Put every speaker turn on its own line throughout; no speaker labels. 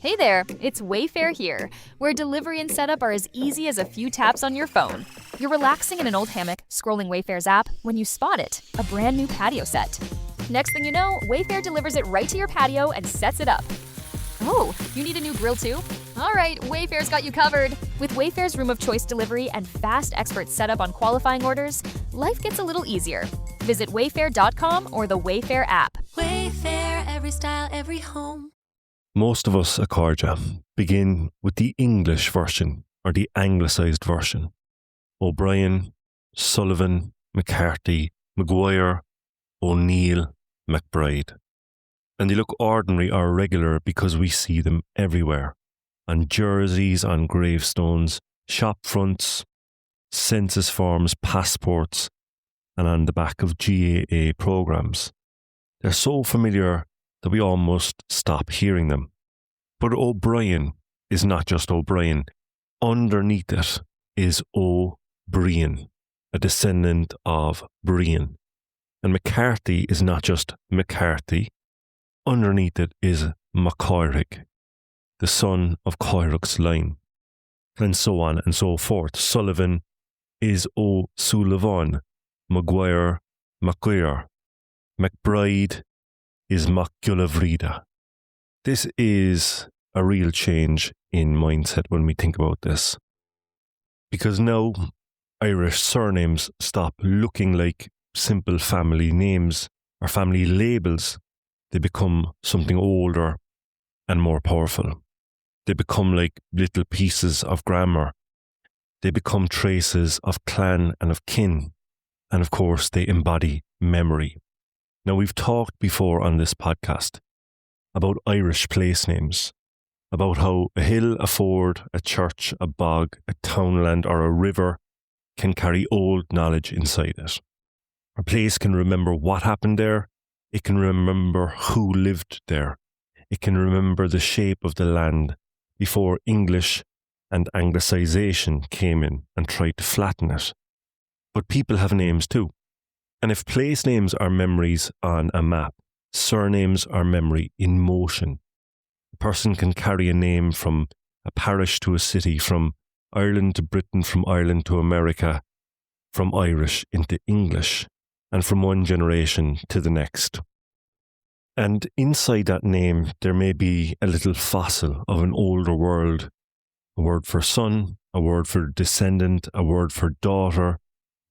Hey there, it's Wayfair here, where delivery and setup are as easy as a few taps on your phone. You're relaxing in an old hammock, scrolling Wayfair's app, when you spot it, a brand new patio set. Next thing you know, Wayfair delivers it right to your patio and sets it up. Oh, you need a new grill too? All right, Wayfair's got you covered. With Wayfair's Room of Choice delivery and fast expert setup on qualifying orders, life gets a little easier. Visit wayfair.com or the Wayfair app.
Wayfair, every style, every home.
Most of us, Accordia, begin with the English version or the anglicised version. O'Brien, Sullivan, McCarthy, Maguire, O'Neill, McBride. And they look ordinary or regular because we see them everywhere. On jerseys, on gravestones, shop fronts, census forms, passports, and on the back of GAA programs. They're so familiar that we almost stop hearing them. But O'Brien is not just O'Brien. Underneath it is O'Brien, a descendant of Brian. And McCarthy is not just McCarthy. Underneath it is Maguire, the son of Coiric's line, and so on and so forth. Sullivan is Sullivan, Maguire, McBride is Maculavrida. This is a real change in mindset when we think about this. Because now Irish surnames stop looking like simple family names or family labels. They become something older and more powerful. They become like little pieces of grammar. They become traces of clan and of kin. And of course, they embody memory. Now, we've talked before on this podcast about Irish place names, about how a hill, a ford, a church, a bog, a townland, or a river can carry old knowledge inside it. A place can remember what happened there. It can remember who lived there. It can remember the shape of the land before English and anglicisation came in and tried to flatten it. But people have names too. And if place names are memories on a map, surnames are memory in motion. A person can carry a name from a parish to a city, from Ireland to Britain, from Ireland to America, from Irish into English, and from one generation to the next. And inside that name, there may be a little fossil of an older world, a word for son, a word for descendant, a word for daughter,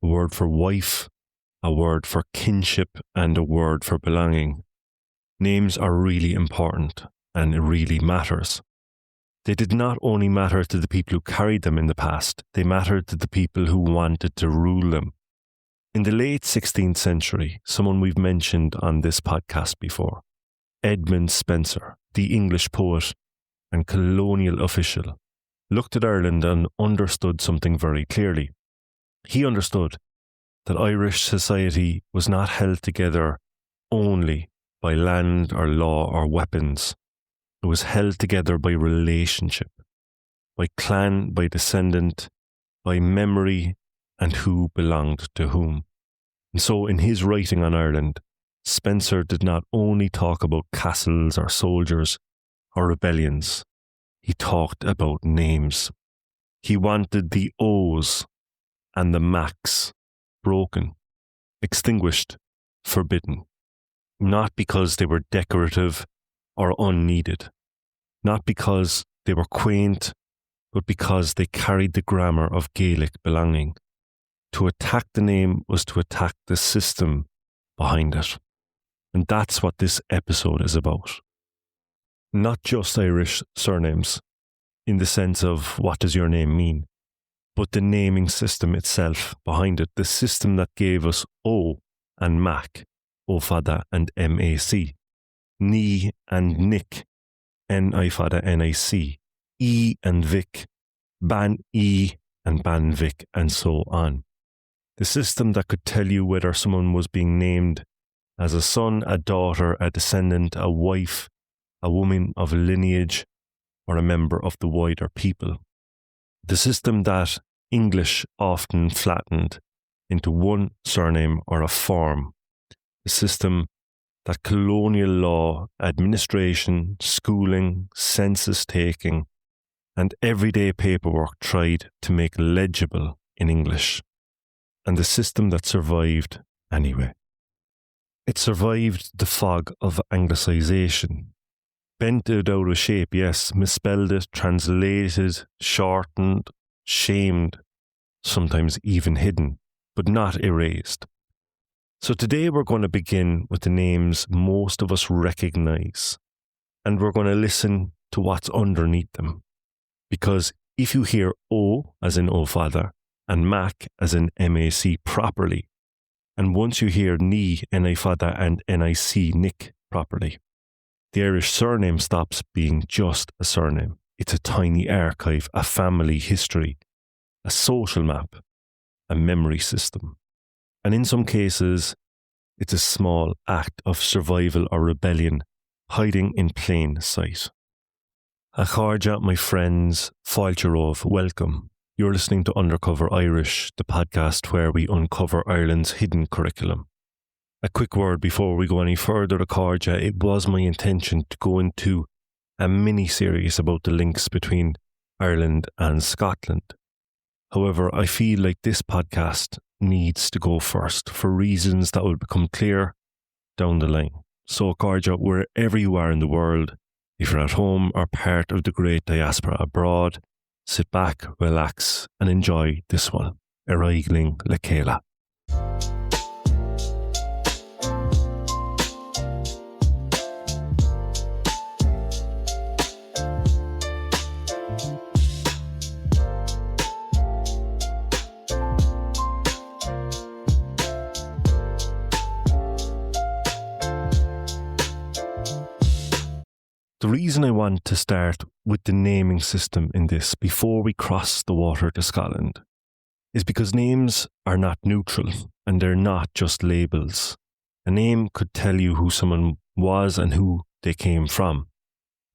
a word for wife, a word for kinship, and a word for belonging. Names are really important, and it really matters. They did not only matter to the people who carried them in the past, they mattered to the people who wanted to rule them. In the late 16th century, someone we've mentioned on this podcast before, Edmund Spenser, the English poet and colonial official, looked at Ireland and understood something very clearly. He understood that Irish society was not held together only by land or law or weapons. It was held together by relationship, by clan, by descendant, by memory, and who belonged to whom. And so in his writing on Ireland, Spenser did not only talk about castles or soldiers or rebellions. He talked about names. He wanted the O's and the Macs broken, extinguished, forbidden. Not because they were decorative or unneeded. Not because they were quaint, but because they carried the grammar of Gaelic belonging. To attack the name was to attack the system behind it. And that's what this episode is about. Not just Irish surnames, in the sense of what does your name mean, but the naming system itself behind it, the system that gave us O and Mac, O'Fada and MAC, Ni and Nick, N-I-Fada N-I-C, E and Vic, Ban E and Ban Vic, and so on. The system that could tell you whether someone was being named as a son, a daughter, a descendant, a wife, a woman of lineage, or a member of the wider people. The system that English often flattened into one surname or a form. The system that colonial law, administration, schooling, census-taking, and everyday paperwork tried to make legible in English, and the system that survived anyway. It survived the fog of anglicisation, bent it out of shape, yes, misspelled it, translated, shortened, shamed, sometimes even hidden, but not erased. So today we're going to begin with the names most of us recognise, and we're going to listen to what's underneath them. Because if you hear O as in O Father and Mac as in MAC properly, and once you hear Ni, Ni Father and NIC Nick properly, the Irish surname stops being just a surname. It's a tiny archive, a family history, a social map, a memory system. And in some cases, it's a small act of survival or rebellion hiding in plain sight. Acharja, my friends, Fáiltearov, welcome. You're listening to Undercover Irish, the podcast where we uncover Ireland's hidden curriculum. A quick word before we go any further, Acharja, it was my intention to go into a mini-series about the links between Ireland and Scotland. However, I feel like this podcast needs to go first for reasons that will become clear down the line. So, Acharja, wherever you are in the world, if you're at home or part of the great diaspora abroad, sit back, relax, and enjoy this one. Eraigling le Céile. The reason I want to start with the naming system in this before we cross the water to Scotland is because names are not neutral and they're not just labels. A name could tell you who someone was and who they came from.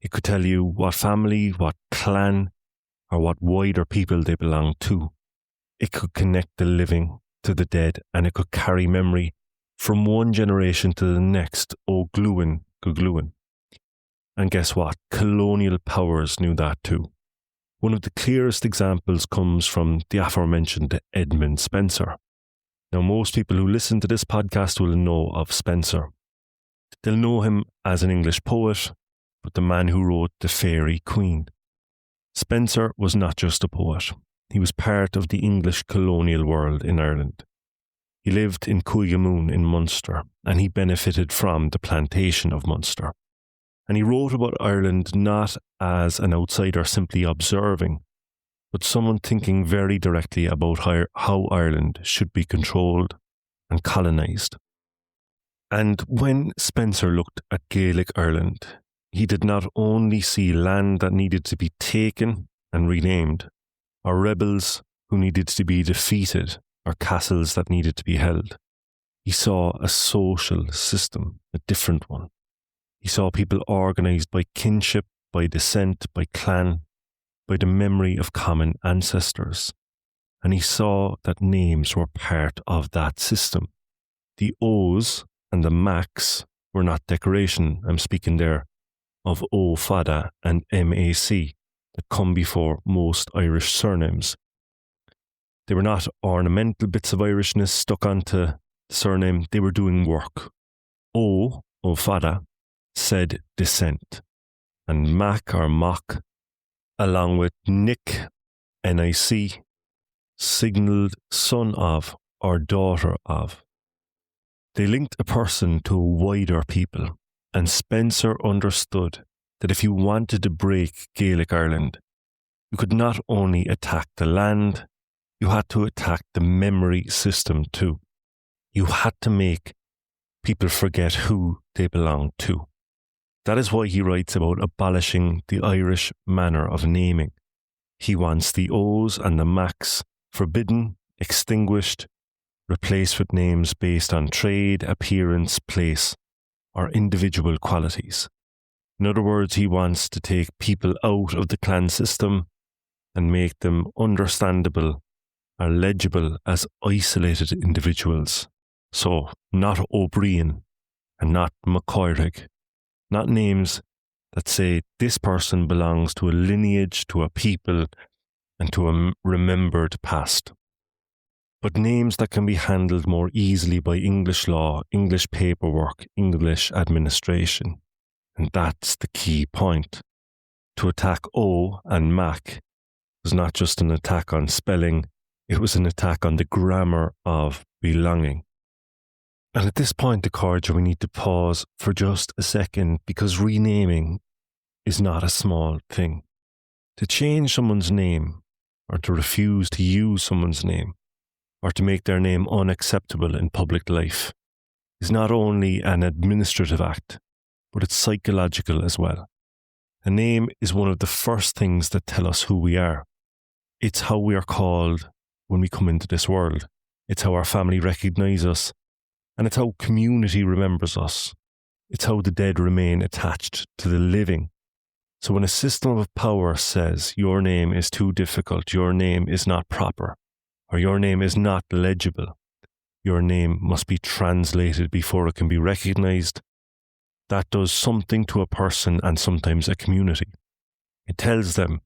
It could tell you what family, what clan, or what wider people they belong to. It could connect the living to the dead, and it could carry memory from one generation to the next, O Gluin, Gugluin. And guess what? Colonial powers knew that too. One of the clearest examples comes from the aforementioned Edmund Spenser. Now, most people who listen to this podcast will know of Spenser. They'll know him as an English poet, but the man who wrote The Fairy Queen. Spenser was not just a poet. He was part of the English colonial world in Ireland. He lived in Cuigamoon in Munster, and he benefited from the plantation of Munster. And he wrote about Ireland not as an outsider simply observing, but someone thinking very directly about how Ireland should be controlled and colonised. And when Spenser looked at Gaelic Ireland, he did not only see land that needed to be taken and renamed, or rebels who needed to be defeated, or castles that needed to be held. He saw a social system, a different one. He saw people organised by kinship, by descent, by clan, by the memory of common ancestors. And he saw that names were part of that system. The O's and the Macs were not decoration. I'm speaking there of O Fada and MAC that come before most Irish surnames. They were not ornamental bits of Irishness stuck onto the surname. They were doing work. O Fada, said descent, and Mac or Mock, along with Nick, NIC, signalled son of or daughter of. They linked a person to a wider people, and Spenser understood that if you wanted to break Gaelic Ireland, you could not only attack the land, you had to attack the memory system too. You had to make people forget who they belonged to. That is why he writes about abolishing the Irish manner of naming. He wants the O's and the Macs forbidden, extinguished, replaced with names based on trade, appearance, place, or individual qualities. In other words, he wants to take people out of the clan system and make them understandable or legible as isolated individuals. So, not O'Brien, and not Maguire, not names that say this person belongs to a lineage, to a people, and to a remembered past. But names that can be handled more easily by English law, English paperwork, English administration. And that's the key point. To attack O and Mac was not just an attack on spelling, it was an attack on the grammar of belonging. And at this point, Cordia, we need to pause for just a second, because renaming is not a small thing. To change someone's name, or to refuse to use someone's name, or to make their name unacceptable in public life, is not only an administrative act, but it's psychological as well. A name is one of the first things that tell us who we are. It's how we are called when we come into this world. It's how our family recognise us, and it's how community remembers us. It's how the dead remain attached to the living. So when a system of power says your name is too difficult, your name is not proper, or your name is not legible, your name must be translated before it can be recognised, that does something to a person and sometimes a community. It tells them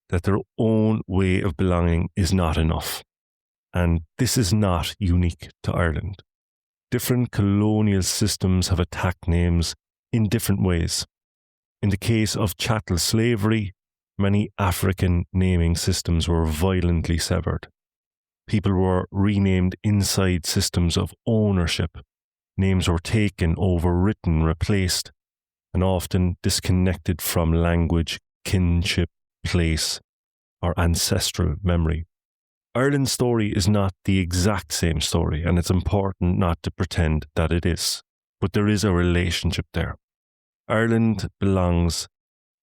that their own way of belonging is not enough. And this is not unique to Ireland. Different colonial systems have attacked names in different ways. In the case of chattel slavery, many African naming systems were violently severed. People were renamed inside systems of ownership. Names were taken, overwritten, replaced, and often disconnected from language, kinship, place, or ancestral memory. Ireland's story is not the exact same story, and it's important not to pretend that it is. But there is a relationship there. Ireland belongs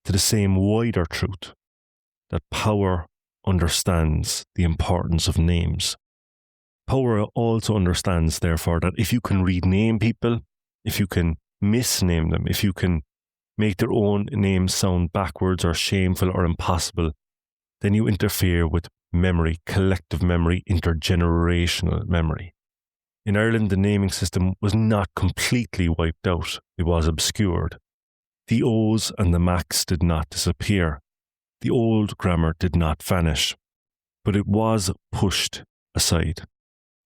to the same wider truth, that power understands the importance of names. Power also understands, therefore, that if you can rename people, if you can misname them, if you can make their own names sound backwards or shameful or impossible, then you interfere with memory, collective memory, intergenerational memory. In Ireland, the naming system was not completely wiped out. It was obscured. The O's and the Macs did not disappear. The old grammar did not vanish. But it was pushed aside.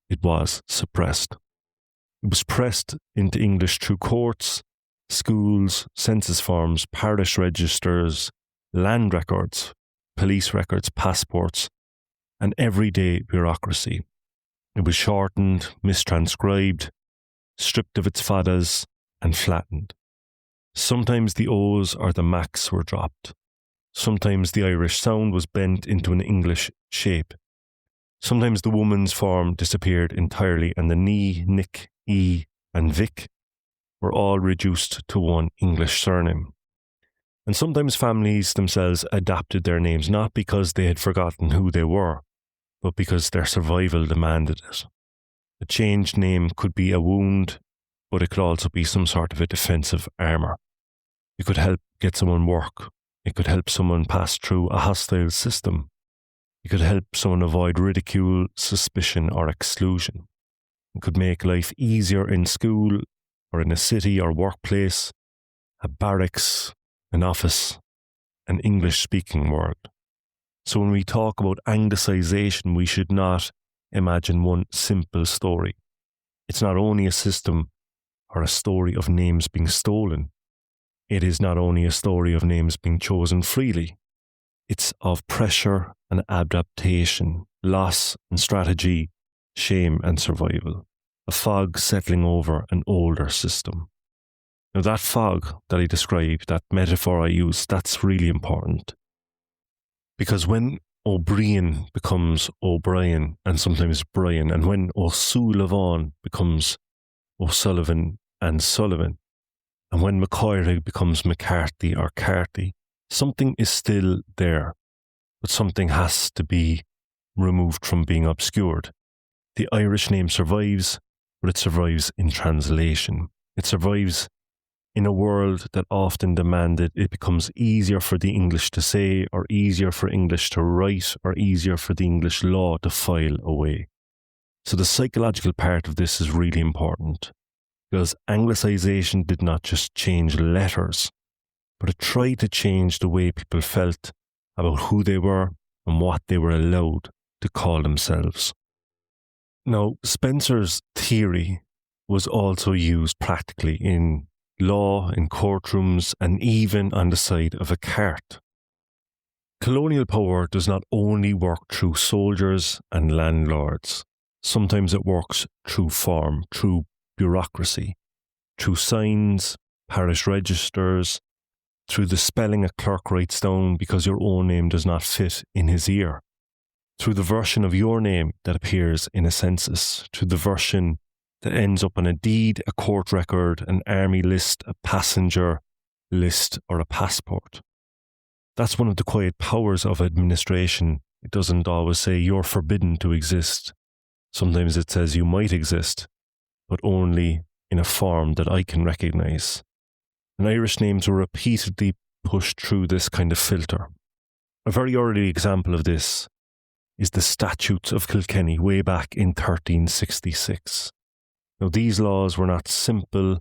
It was suppressed. It was pressed into English through courts, schools, census forms, parish registers, land records, police records, passports, and everyday bureaucracy. It was shortened, mistranscribed, stripped of its fadas, and flattened. Sometimes the O's or the Macs were dropped. Sometimes the Irish sound was bent into an English shape. Sometimes the woman's form disappeared entirely, and the Ni, Nic, E, and Mhic were all reduced to one English surname. And sometimes families themselves adapted their names, not because they had forgotten who they were, but because their survival demanded it. A changed name could be a wound, but it could also be some sort of a defensive armour. It could help get someone work. It could help someone pass through a hostile system. It could help someone avoid ridicule, suspicion, or exclusion. It could make life easier in school, or in a city or workplace, a barracks, an office, an English-speaking world. So when we talk about anglicisation, we should not imagine one simple story. It's not only a system or a story of names being stolen. It is not only a story of names being chosen freely. It's of pressure and adaptation, loss and strategy, shame and survival. A fog settling over an older system. Now that fog that I described, that metaphor I used, that's really important. Because when O'Brien becomes O'Brien and sometimes Brian, and when O'Sullivan becomes O'Sullivan and Sullivan, and when Maguire becomes McCarthy or Carthy, something is still there, but something has to be removed from being obscured. The Irish name survives, but it survives in translation. It survives in a world that often demanded it becomes easier for the English to say, or easier for English to write, or easier for the English law to file away. So the psychological part of this is really important. because anglicisation did not just change letters, but it tried to change the way people felt about who they were and what they were allowed to call themselves. Now, Spencer's theory was also used practically in law, in courtrooms, and even on the side of a cart. Colonial power does not only work through soldiers and landlords. Sometimes it works through form, through bureaucracy, through signs, parish registers, through the spelling a clerk writes down because your own name does not fit in his ear, through the version of your name that appears in a census, through the version that ends up on a deed, a court record, an army list, a passenger list, or a passport. That's one of the quiet powers of administration. It doesn't always say you're forbidden to exist. Sometimes it says you might exist, but only in a form that I can recognise. And Irish names were repeatedly pushed through this kind of filter. A very early example of this is the Statutes of Kilkenny way back in 1366. Now, these laws were not simple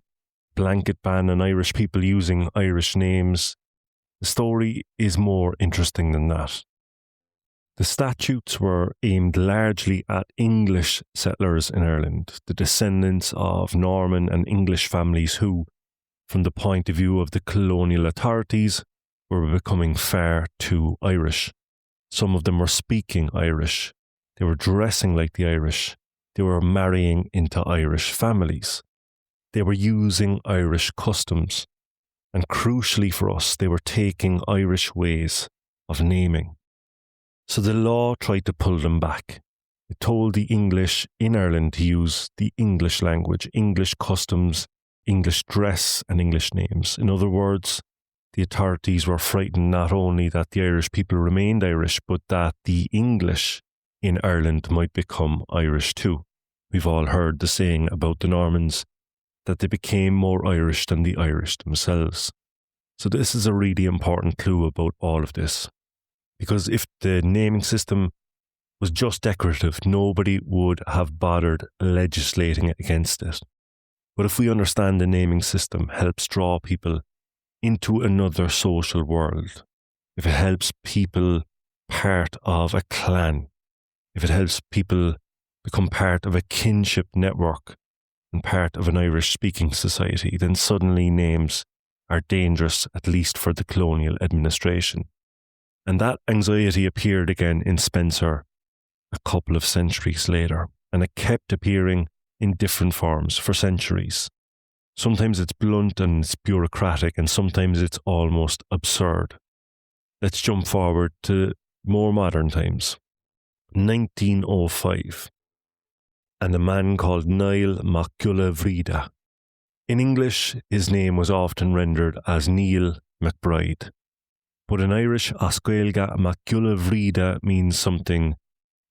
blanket ban on Irish people using Irish names. The story is more interesting than that. The statutes were aimed largely at English settlers in Ireland, the descendants of Norman and English families who, from the point of view of the colonial authorities, were becoming far too Irish. Some of them were speaking Irish. They were dressing like the Irish. They were marrying into Irish families. They were using Irish customs. And crucially for us, they were taking Irish ways of naming. So the law tried to pull them back. It told the English in Ireland to use the English language, English customs, English dress, and English names. In other words, the authorities were frightened not only that the Irish people remained Irish, but that the English in Ireland might become Irish too. We've all heard the saying about the Normans that they became more Irish than the Irish themselves. So this is a really important clue about all of this. Because if the naming system was just decorative, nobody would have bothered legislating against it. But if we understand the naming system helps draw people into another social world, if it helps people part of a clan, if it helps people become part of a kinship network and part of an Irish-speaking society, then suddenly names are dangerous, at least for the colonial administration. And that anxiety appeared again in Spencer a couple of centuries later, and it kept appearing in different forms for centuries. Sometimes it's blunt and it's bureaucratic, and sometimes it's almost absurd. Let's jump forward to more modern times. 1905. And a man called Niall McCullough. In English, his name was often rendered as Neil McBride. But in Irish, Oscailga McCullough means something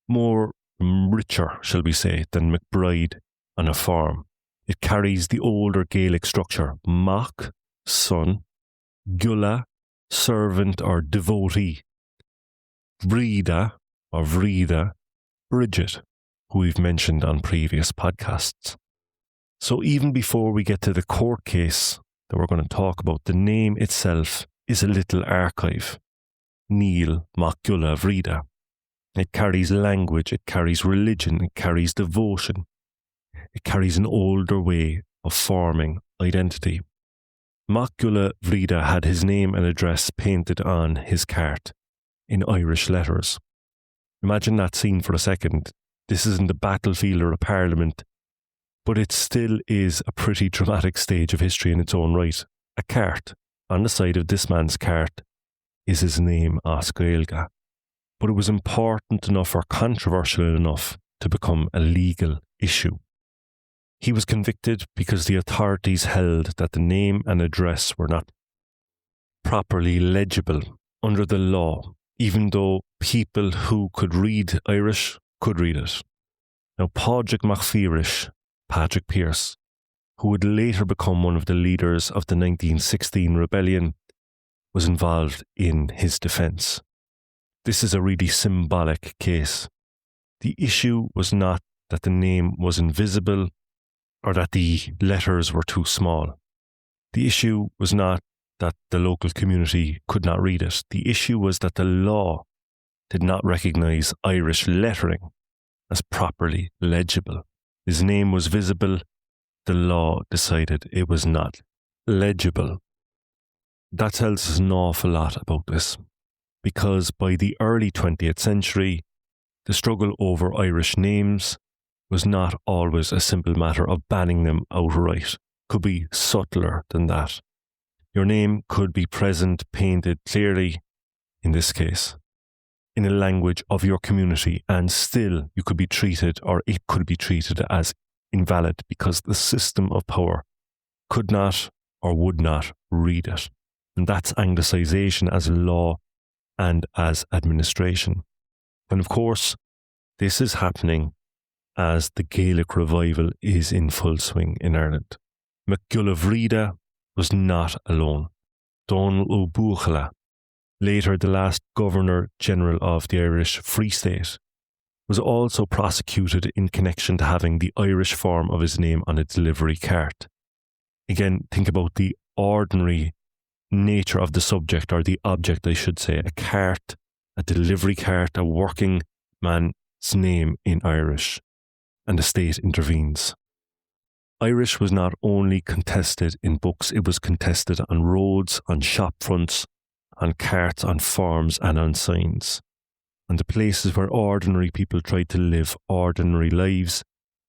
more richer, shall we say, than McBride on a farm. It carries the older Gaelic structure, Mac, son, Gulla, servant or devotee, Vrida or Vrida, Bridget, who we've mentioned on previous podcasts. So even before we get to the court case that we're going to talk about, the name itself is a little archive. Neil McCullough Vrida. It carries language, it carries religion, it carries devotion. It carries an older way of forming identity. McCullough Vrida had his name and address painted on his cart in Irish letters. Imagine that scene for a second. This isn't a battlefield or a parliament, but it still is a pretty dramatic stage of history in its own right. A cart. On the side of this man's cart is his name, Oscailga. But it was important enough or controversial enough to become a legal issue. He was convicted because the authorities held that the name and address were not properly legible under the law, even though people who could read Irish could read it. Now, Padraig McPhirish, Patrick Pearse, who would later become one of the leaders of the 1916 rebellion, was involved in his defence. This is a really symbolic case. The issue was not that the name was invisible or that the letters were too small. The issue was not that the local community could not read it. The issue was that the law did not recognise Irish lettering as properly legible. His name was visible. The law decided it was not legible. That tells us an awful lot about this, because by the early 20th century, the struggle over Irish names was not always a simple matter of banning them outright. It could be subtler than that. Your name could be present, painted clearly, in this case, in a language of your community, and still you could be treated, or it could be treated as invalid because the system of power could not or would not read it. And that's anglicisation as law and as administration. And of course, this is happening as the Gaelic revival is in full swing in Ireland. McGullivreada was not alone. Donal O'Buchala, later the last Governor-General of the Irish Free State, was also prosecuted in connection to having the Irish form of his name on a delivery cart. Again, think about the ordinary nature of the subject, or the object, I should say. A cart, a delivery cart, a working man's name in Irish, and the state intervenes. Irish was not only contested in books, it was contested on roads, on shop fronts, on carts, on farms, and on signs. And the places where ordinary people tried to live ordinary lives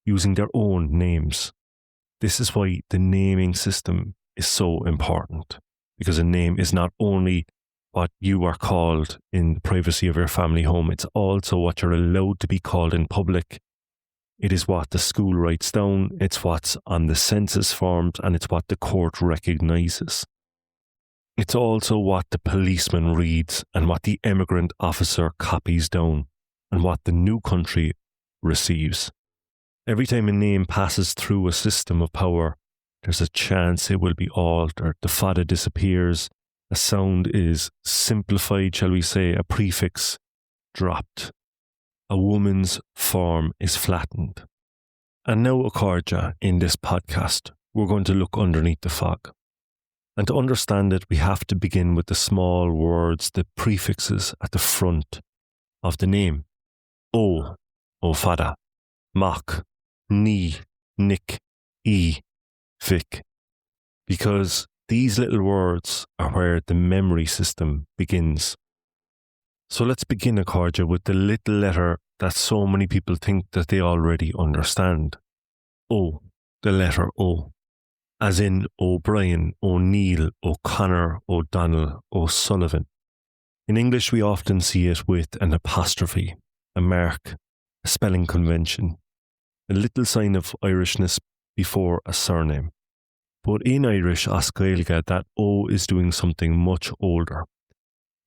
using their own names. This is why the naming system is so important, because a name is not only what you are called in the privacy of your family home, it's also what you're allowed to be called in public. It is what the school writes down, it's what's on the census forms, and it's what the court recognises. It's also what the policeman reads and what the emigrant officer copies down and what the new country receives. Every time a name passes through a system of power, there's a chance it will be altered. The fada disappears, a sound is simplified, shall we say, a prefix dropped. A woman's form is flattened. And now, Accordia, in this podcast, we're going to look underneath the fog. And to understand it, we have to begin with the small words, the prefixes at the front of the name. O fada, Mhic, Ni, Nic, Mhic. Because these little words are where the memory system begins. So let's begin, Accordia, with the little letter that so many people think that they already understand. O, the letter O. As in O'Brien, O'Neill, O'Connor, O'Donnell, O'Sullivan. In English, we often see it with an apostrophe, a mark, a spelling convention, a little sign of Irishness before a surname. But in Irish as Gaeilge, that O is doing something much older.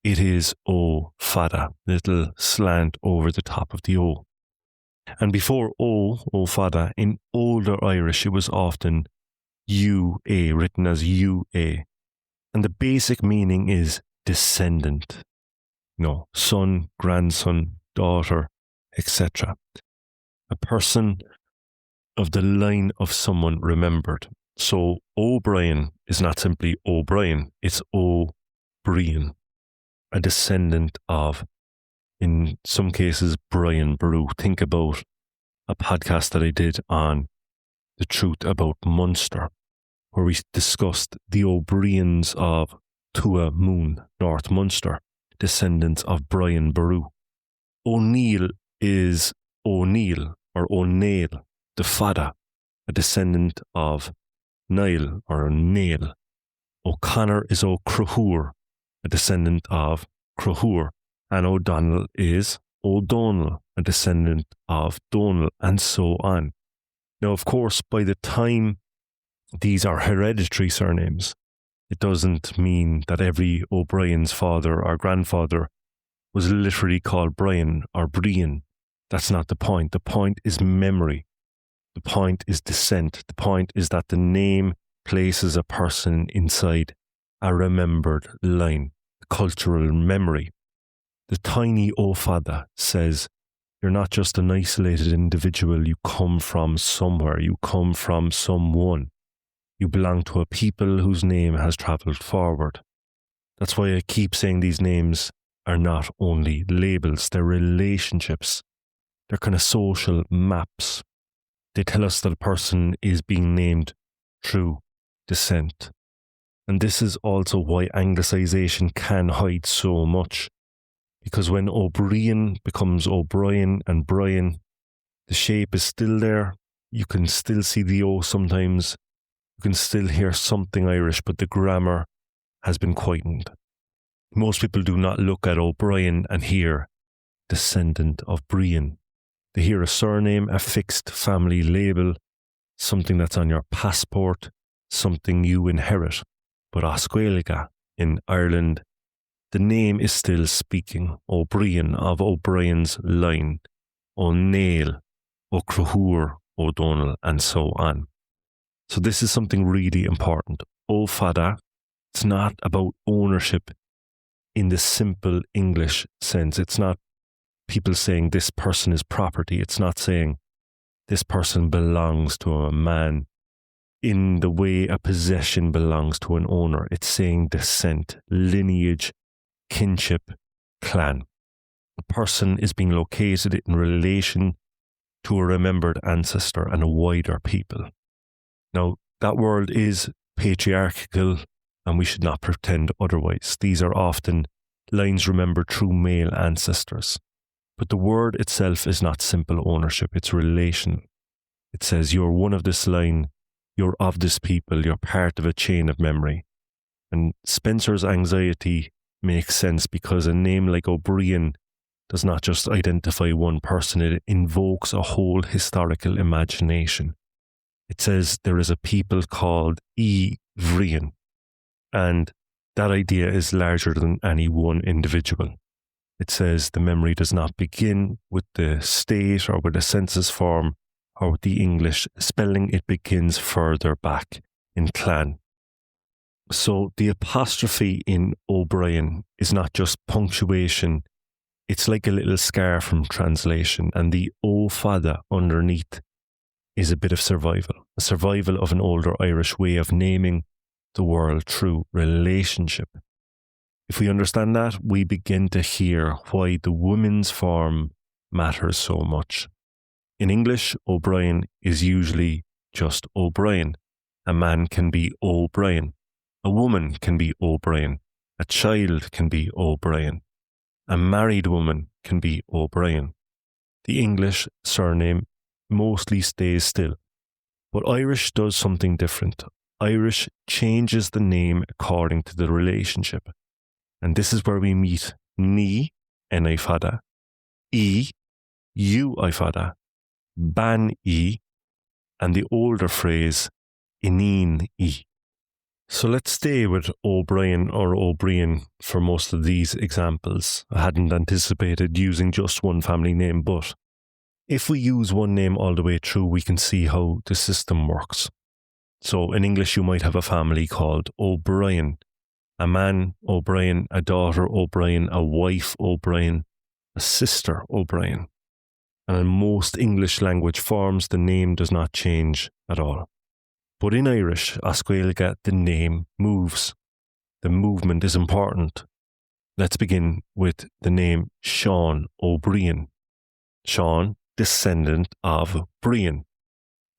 It is O fada, little slant over the top of the O. And before O fada, in older Irish, it was often UA, written as UA. And the basic meaning is descendant. Son, grandson, daughter, etc. A person of the line of someone remembered. So O'Brien is not simply O'Brien, it's O'Brien, a descendant of, in some cases, Brian Boru. Think about a podcast that I did on the truth about Munster, where we discussed the O'Briens of Tua Moon, North Munster, descendants of Brian Boru. O'Neill is O'Neill or O'Neill, the fada, a descendant of Niall or Nail. O'Connor is O'Crohur, a descendant of Crohur, and O'Donnell is O'Donnell, a descendant of Donal, and so on. Now, of course, by the time these are hereditary surnames, it doesn't mean that every O'Brien's father or grandfather was literally called Brian or Brian. That's not the point. The point is memory. The point is descent. The point is that the name places a person inside a remembered line, cultural memory. The tiny O fada says, You're not just an isolated individual. You come from somewhere. You come from someone. You belong to a people whose name has travelled forward. That's why I keep saying these names are not only labels, they're relationships. They're kind of social maps. They tell us that a person is being named through descent. And this is also why anglicisation can hide so much. Because when O'Brien becomes O'Brien and Brian, the shape is still there. You can still see the O sometimes. You can still hear something Irish, but the grammar has been quietened. Most people do not look at O'Brien and hear descendant of Brian. They hear a surname, a fixed family label, something that's on your passport, something you inherit. But Oscuelga in Ireland, the name is still speaking. O'Brien of O'Brien's line, O'Neill, O'Crahur, O'Donnell, and so on. So this is something really important. O'Fada, it's not about ownership in the simple English sense. It's not people saying this person is property. It's not saying this person belongs to a man in the way a possession belongs to an owner. It's saying descent, lineage, kinship, clan. A person is being located in relation to a remembered ancestor and a wider people. Now, that world is patriarchal, and we should not pretend otherwise. These are often lines remembered through male ancestors. But the word itself is not simple ownership, it's relational. It says you're one of this line, you're of this people, you're part of a chain of memory. And Spencer's anxiety makes sense because a name like O'Brien does not just identify one person, it invokes a whole historical imagination. It says there is a people called Vrian, and that idea is larger than any one individual. It says the memory does not begin with the state or with a census form or with the English spelling, it begins further back in clan. So the apostrophe in O'Brien is not just punctuation, it's like a little scar from translation, and the O'Fada underneath is a bit of survival, a survival of an older Irish way of naming the world through relationship. If we understand that, we begin to hear why the women's form matters so much. In English, O'Brien is usually just O'Brien. A man can be O'Brien. A woman can be O'Brien. A child can be O'Brien. A married woman can be O'Brien. The English surname mostly stays still. But Irish does something different. Irish changes the name according to the relationship. And this is where we meet Ni, N-I Fada, E, U-I Fada, Ban E, and the older phrase, Ineen E. So let's stay with O'Brien or O'Brien for most of these examples. I hadn't anticipated using just one family name, but if we use one name all the way through, we can see how the system works. So in English, you might have a family called O'Brien, a man O'Brien, a daughter O'Brien, a wife O'Brien, a sister O'Brien. And in most English language forms, the name does not change at all. But in Irish, Oscuelga, the name moves. The movement is important. Let's begin with the name Sean O'Brien. Sean, descendant of Brian.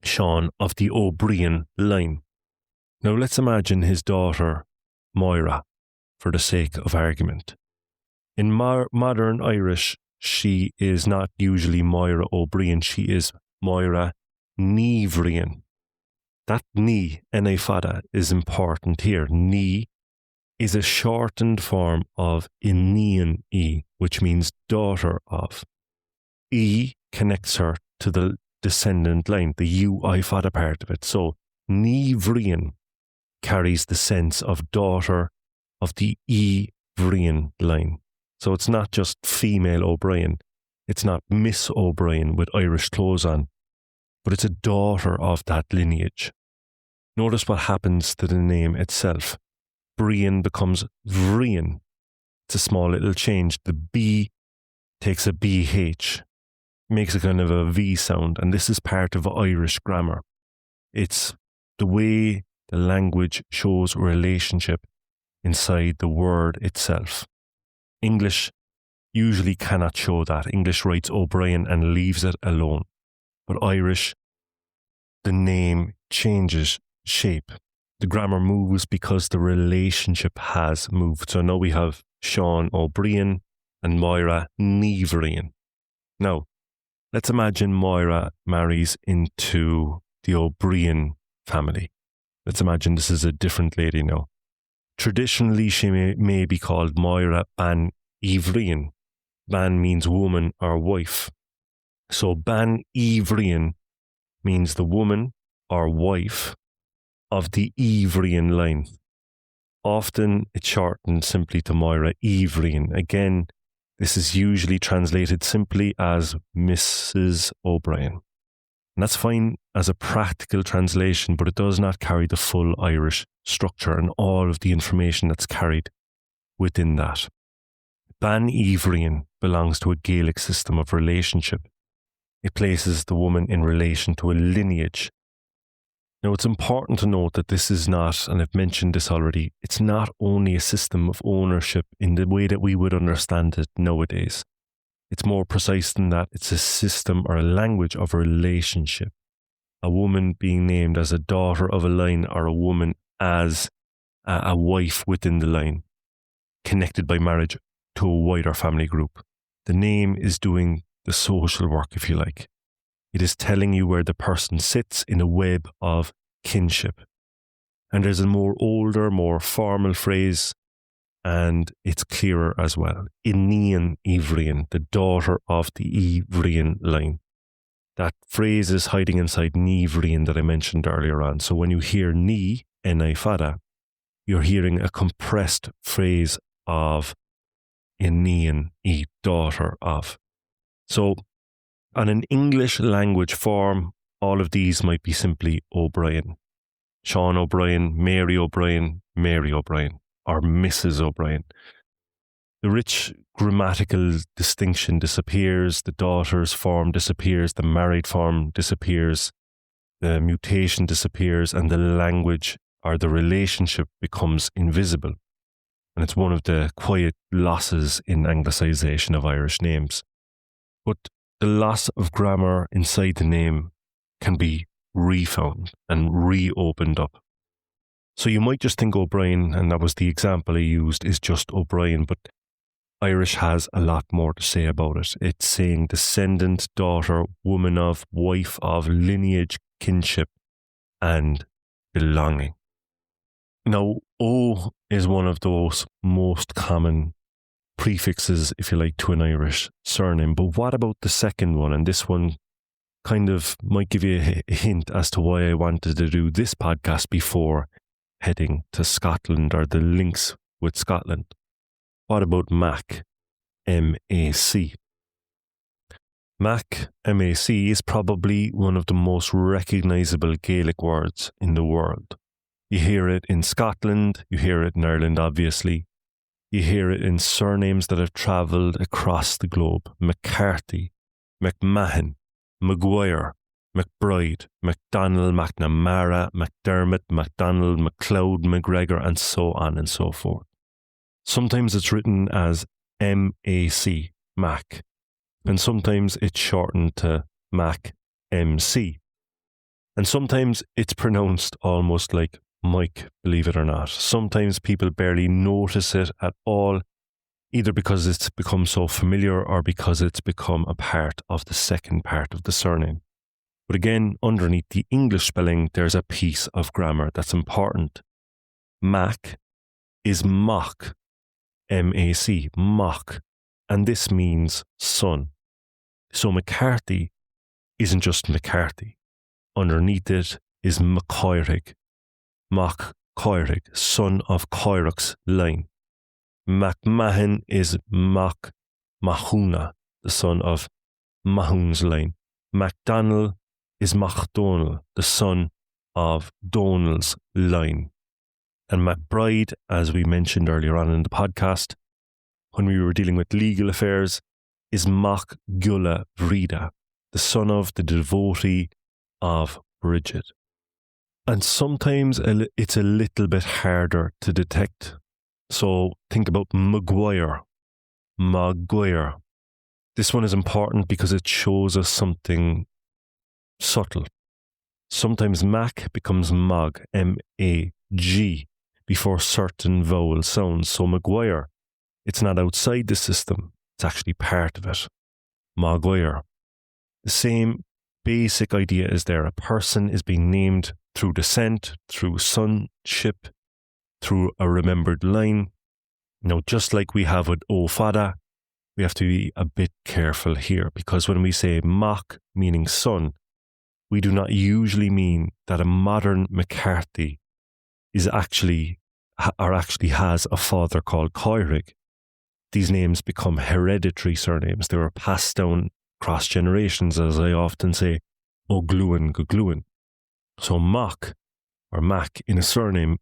Sean of the O'Brien line. Now let's imagine his daughter, Moira, for the sake of argument. In modern Irish, she is not usually Moira O'Brien, she is Moira Nívrian. That ni, N-I Fada, is important here. Ni is a shortened form of Inean E, which means daughter of. E connects her to the descendant line, the U-I Fada part of it. So Nívrian carries the sense of daughter of the E-Vrian line. So it's not just female O'Brien, it's not Miss O'Brien with Irish clothes on, but it's a daughter of that lineage. Notice what happens to the name itself. Brian becomes Vrian. It's a small little change. The B takes a BH. makes a kind of a V sound, and this is part of Irish grammar. It's the way the language shows relationship inside the word itself. English usually cannot show that. English writes O'Brien and leaves it alone. But Irish, the name changes shape. The grammar moves because the relationship has moved. So now we have Sean O'Brien and Moira Neverian. Now, let's imagine Moira marries into the O'Brien family. Let's imagine this is a different lady now. Traditionally, she may be called Moira Ban Ivrian. Ban means woman or wife. So Ban Ivrian means the woman or wife of the Ivrian line. Often it's shortened simply to Moira Ivrian. Again, this is usually translated simply as Mrs. O'Brien. And that's fine as a practical translation, but it does not carry the full Irish structure and all of the information that's carried within that. Ban Ivrian belongs to a Gaelic system of relationship. It places the woman in relation to a lineage. Now, it's important to note that this is not, and I've mentioned this already, it's not only a system of ownership in the way that we would understand it nowadays. It's more precise than that. It's a system or a language of relationship. A woman being named as a daughter of a line or a woman as a wife within the line, connected by marriage to a wider family group. The name is doing the social work, if you like. It is telling you where the person sits in a web of kinship. And there's a more older, more formal phrase, and it's clearer as well. Inean Ivrian, the daughter of the Ivrian line. That phrase is hiding inside Nevrian that I mentioned earlier on. So when you hear ni, enai fada, you're hearing a compressed phrase of Inean, daughter of. So on an English language form, all of these might be simply O'Brien. Sean O'Brien, Mary O'Brien, or Mrs. O'Brien. The rich grammatical distinction disappears, the daughter's form disappears, the married form disappears, the mutation disappears, and the language or the relationship becomes invisible. And it's one of the quiet losses in anglicisation of Irish names. But the loss of grammar inside the name can be refound and reopened up. So you might just think O'Brien, and that was the example I used, is just O'Brien, but Irish has a lot more to say about it. It's saying descendant, daughter, woman of, wife of, lineage, kinship, and belonging. Now, O is one of those most common prefixes, if you like, to an Irish surname. But what about the second one? And this one kind of might give you a hint as to why I wanted to do this podcast before heading to Scotland, or the links with Scotland. What about Mac? M-A-C. Mac, M-A-C, is probably one of the most recognisable Gaelic words in the world. You hear it in Scotland, you hear it in Ireland, obviously. You hear it in surnames that have travelled across the globe. McCarthy, McMahon, Maguire, McBride, McDonald, McNamara, McDermott, McDonald, McLeod, McGregor, and so on and so forth. Sometimes it's written as M-A-C, Mac, and sometimes it's shortened to Mac, M-C. And sometimes it's pronounced almost like Mhic, believe it or not. Sometimes people barely notice it at all, either because it's become so familiar or because it's become a part of the second part of the surname. But again, underneath the English spelling, there's a piece of grammar that's important. Mac is mock, M-A-C, mock, and this means son. So McCarthy isn't just McCarthy. Underneath it is McCoirig, Mac Coirig, son of Coiric's line. McMahon is Mac Mahuna, the son of Mahun's line. MacDonald is MacDonald, the son of Donald's line. And McBride, as we mentioned earlier on in the podcast, when we were dealing with legal affairs, is Mac Gula Vrida, the son of, the devotee of Bridget. And sometimes it's a little bit harder to detect. So think about Maguire. Maguire. This one is important because it shows us something subtle. Sometimes Mac becomes Mag, M-A-G, before certain vowel sounds. So Maguire, it's not outside the system, it's actually part of it. Maguire. The same basic idea is there. A person is being named through descent, through sonship, through a remembered line. Now, just like we have with O Fada, we have to be a bit careful here, because when we say Mhic, meaning son, we do not usually mean that a modern McCarthy is actually has a father called Coirig. These names become hereditary surnames. They were passed down across generations, as I often say, O'Gluin, Gogluin. So Mhic or Mac in a surname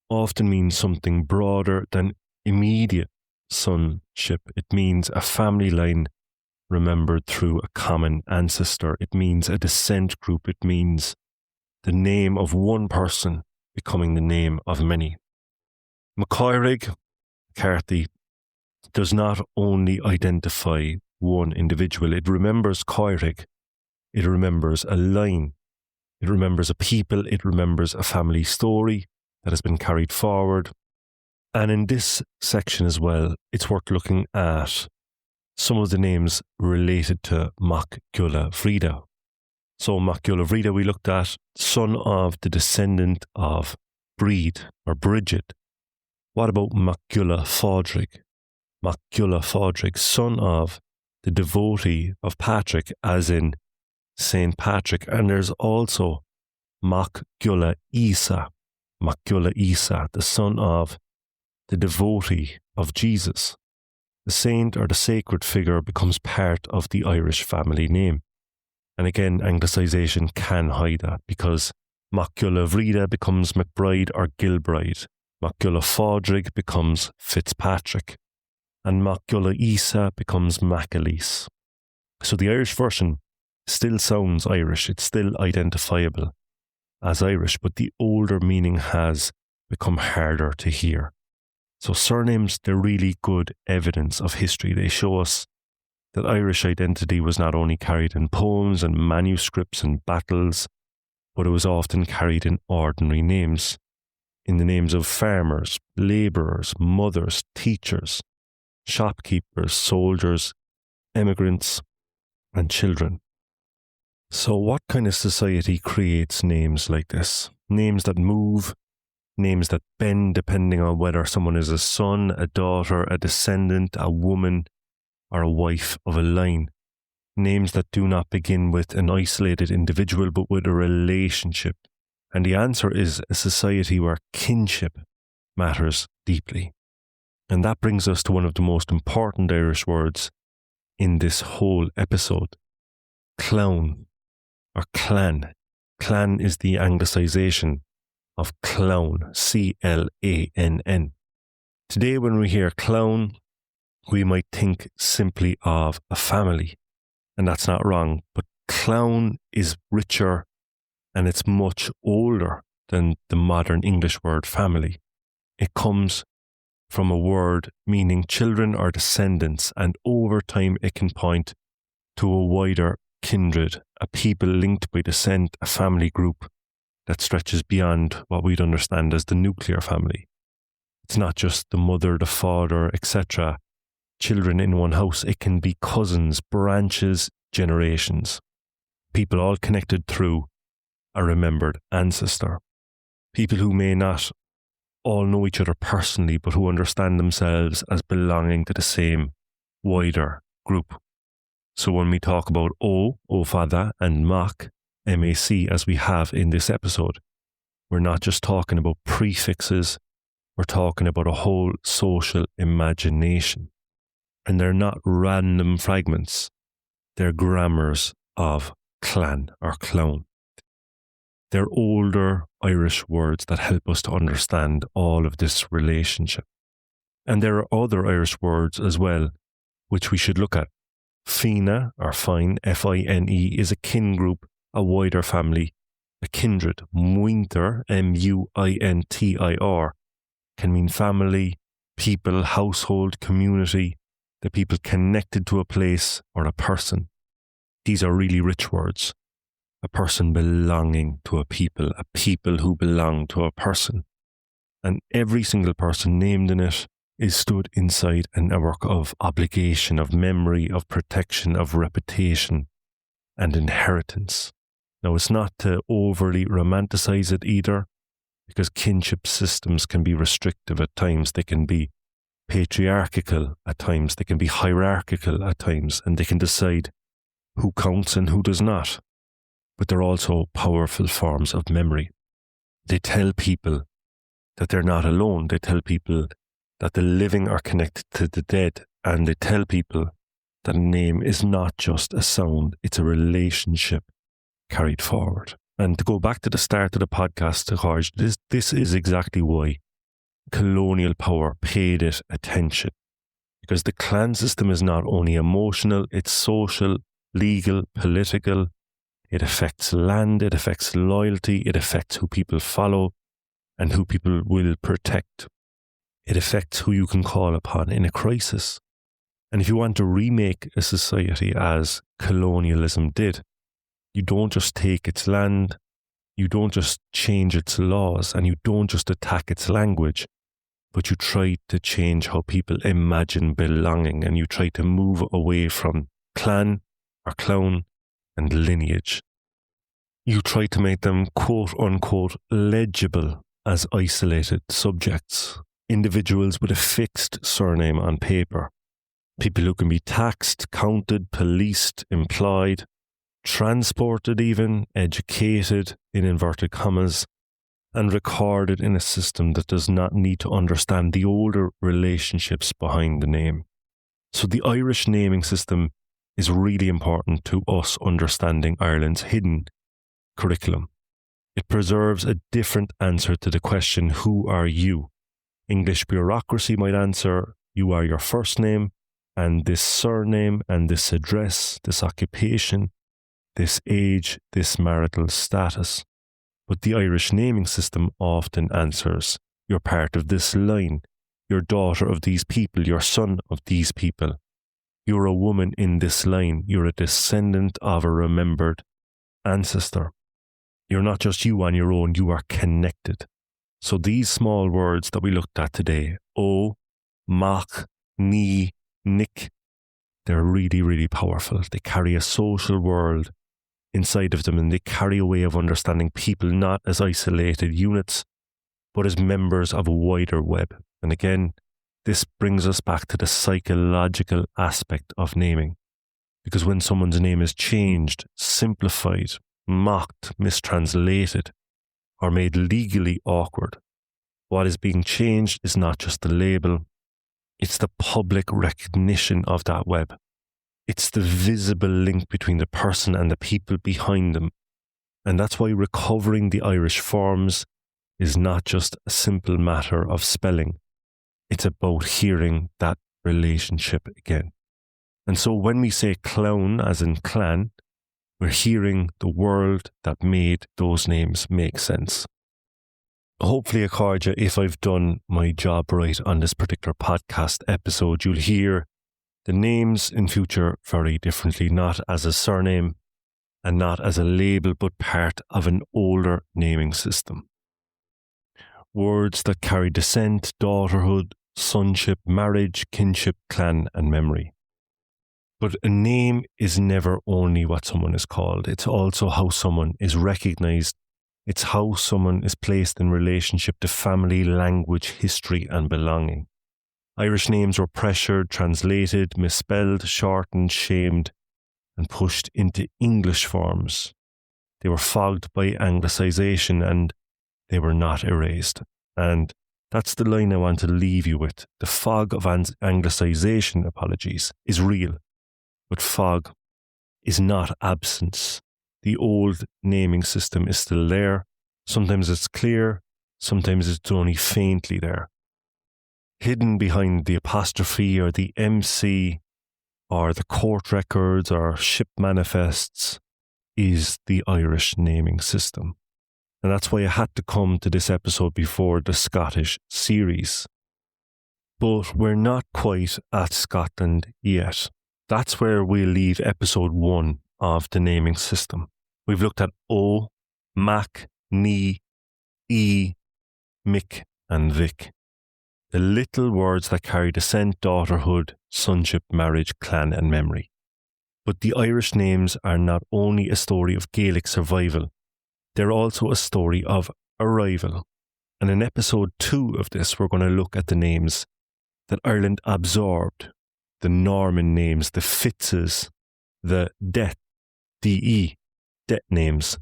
often means something broader than immediate sonship. It means a family line remembered through a common ancestor. It means a descent group. It means the name of one person becoming the name of many. McCarthy does not only identify one individual. It remembers Coirig. It remembers a line. It remembers a people. It remembers a family story that has been carried forward. And in this section as well, it's worth looking at some of the names related to Mac Frida. So Mac Frida we looked at, son of the descendant of Breed or Bridget. What about Mac Fodrig? Mac Fodrig, son of the devotee of Patrick, as in Saint Patrick. And there's also Mac Isa, the son of the devotee of Jesus. The saint or the sacred figure becomes part of the Irish family name. And again, anglicisation can hide that, because Mac Vrida becomes McBride or Gilbride. Mac Fodrig becomes Fitzpatrick. And Mac Isa becomes Macalise. So the Irish version still sounds Irish. It's still identifiable as Irish, but the older meaning has become harder to hear. So surnames, they're really good evidence of history. They show us that Irish identity was not only carried in poems and manuscripts and battles, but it was often carried in ordinary names, in the names of farmers, labourers, mothers, teachers, shopkeepers, soldiers, emigrants, and children. So what kind of society creates names like this? Names that move, names that bend depending on whether someone is a son, a daughter, a descendant, a woman, or a wife of a line. Names that do not begin with an isolated individual, but with a relationship. And the answer is a society where kinship matters deeply. And that brings us to one of the most important Irish words in this whole episode. Clown, or clann. Clann is the anglicisation of clown, C-L-A-N-N. Today when we hear clown, we might think simply of a family. And that's not wrong, but clown is richer and it's much older than the modern English word family. It comes from a word meaning children or descendants, and over time it can point to a wider kindred, a people linked by descent, a family group that stretches beyond what we'd understand as the nuclear family. It's not just the mother, the father, etc., children in one house. It can be cousins, branches, generations, people all connected through a remembered ancestor, people who may not all know each other personally, but who understand themselves as belonging to the same wider group. So when we talk about O Fada, and Mac, M-A-C, as we have in this episode, we're not just talking about prefixes, we're talking about a whole social imagination. And they're not random fragments, they're grammars of clann or clown. They're older Irish words that help us to understand all of this relationship. And there are other Irish words as well, which we should look at. Fine or fine, F-I-N-E, is a kin group, a wider family, a kindred. Muintir, M-U-I-N-T-I-R, can mean family, people, household, community, the people connected to a place or a person. These are really rich words. A person belonging to a people who belong to a person. And every single person named in it is stood inside a network of obligation, of memory, of protection, of reputation, and inheritance. Now, it's not to overly romanticize it either, because kinship systems can be restrictive at times. They can be patriarchal at times. They can be hierarchical at times, and they can decide who counts and who does not. But they're also powerful forms of memory. They tell people that they're not alone. They tell people that the living are connected to the dead, and they tell people that a name is not just a sound, it's a relationship carried forward. And to go back to the start of the podcast, this is exactly why colonial power paid it attention. Because the clan system is not only emotional, it's social, legal, political. It affects land, it affects loyalty, it affects who people follow and who people will protect. It affects who you can call upon in a crisis. And if you want to remake a society as colonialism did, you don't just take its land, you don't just change its laws, and you don't just attack its language, but you try to change how people imagine belonging, and you try to move away from clan or clown and lineage. You try to make them quote unquote legible as isolated subjects, individuals with a fixed surname on paper, people who can be taxed, counted, policed, employed, transported even, educated, in inverted commas, and recorded in a system that does not need to understand the older relationships behind the name. So the Irish naming system is really important to us understanding Ireland's hidden curriculum. It preserves a different answer to the question, who are you? English bureaucracy might answer, you are your first name, and this surname, and this address, this occupation, this age, this marital status. But the Irish naming system often answers, you're part of this line, you're daughter of these people, you're son of these people. You're a woman in this line, you're a descendant of a remembered ancestor. You're not just you on your own, you are connected. So these small words that we looked at today, O, Mhic, Ni, Mhic, they're really, really powerful. They carry a social world inside of them, and they carry a way of understanding people not as isolated units, but as members of a wider web. And again, this brings us back to the psychological aspect of naming. Because when someone's name is changed, simplified, mocked, mistranslated, or made legally awkward, what is being changed is not just the label, it's the public recognition of that web. It's the visible link between the person and the people behind them. And that's why recovering the Irish forms is not just a simple matter of spelling. It's about hearing that relationship again. And so when we say clown, as in clan, we're hearing the world that made those names make sense. Hopefully, Accordia, if I've done my job right on this particular podcast episode, you'll hear the names in future very differently, not as a surname and not as a label, but part of an older naming system. Words that carry descent, daughterhood, sonship, marriage, kinship, clan, and memory. But a name is never only what someone is called. It's also how someone is recognised. It's how someone is placed in relationship to family, language, history, and belonging. Irish names were pressured, translated, misspelled, shortened, shamed, and pushed into English forms. They were fogged by anglicisation, and they were not erased. And that's the line I want to leave you with. The fog of anglicisation, is real. But fog is not absence. The old naming system is still there. Sometimes it's clear, sometimes it's only faintly there. Hidden behind the apostrophe or the MC or the court records or ship manifests is the Irish naming system. And that's why I had to come to this episode before the Scottish series. But we're not quite at Scotland yet. That's where we'll leave episode 1 of the naming system. We've looked at O, Mac, Ni, E, Mhic, and Mhic. The little words that carry descent, daughterhood, sonship, marriage, clan, and memory. But the Irish names are not only a story of Gaelic survival, they're also a story of arrival. And in episode 2 of this, we're going to look at the names that Ireland absorbed, the Norman names, the Fitzes, the DE, Det names,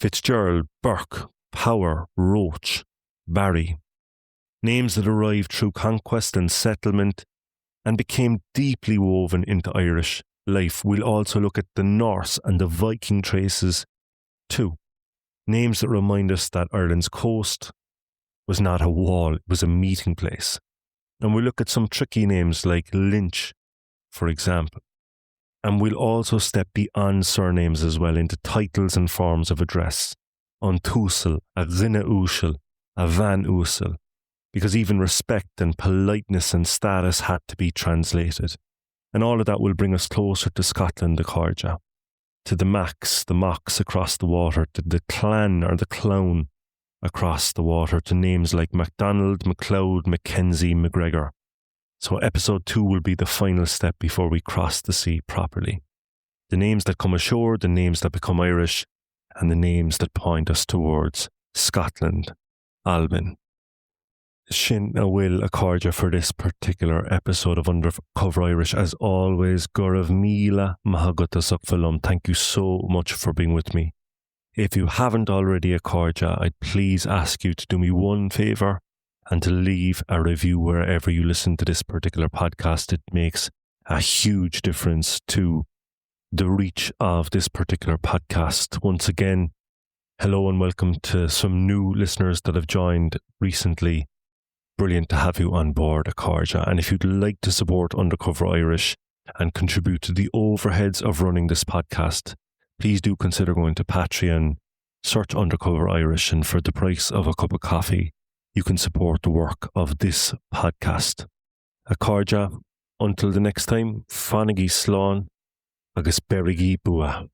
Fitzgerald, Burke, Power, Roach, Barry. Names that arrived through conquest and settlement and became deeply woven into Irish life. We'll also look at the Norse and the Viking traces too. Names that remind us that Ireland's coast was not a wall, it was a meeting place. And we'll look at some tricky names like Lynch, for example. And we'll also step beyond surnames as well into titles and forms of address. An Túsal, a Rinne Úsal, a Van Úsal, because even respect and politeness and status had to be translated. And all of that will bring us closer to Scotland, the Corja, to the Macs, the Mocks across the water, to the clann or the clown across the water, to names like MacDonald, MacLeod, Mackenzie, McGregor. So episode 2 will be the final step before we cross the sea properly. The names that come ashore, the names that become Irish, and the names that point us towards Scotland, Alban. Sin a will a cordia for this particular episode of Undercover Irish. As always, Gurav Mila Mahagatasuk Falum. Thank you so much for being with me. If you haven't already a cordia, I'd please ask you to do me one favour and to leave a review wherever you listen to this particular podcast. It makes a huge difference to the reach of this particular podcast. Once again, hello and welcome to some new listeners that have joined recently. Brilliant to have you on board, Acordia. And if you'd like to support Undercover Irish and contribute to the overheads of running this podcast, please do consider going to Patreon, search Undercover Irish, and for the price of a cup of coffee, you can support the work of this podcast. Acordia, until the next time, Fanigi Slán, agus Berigi Bua.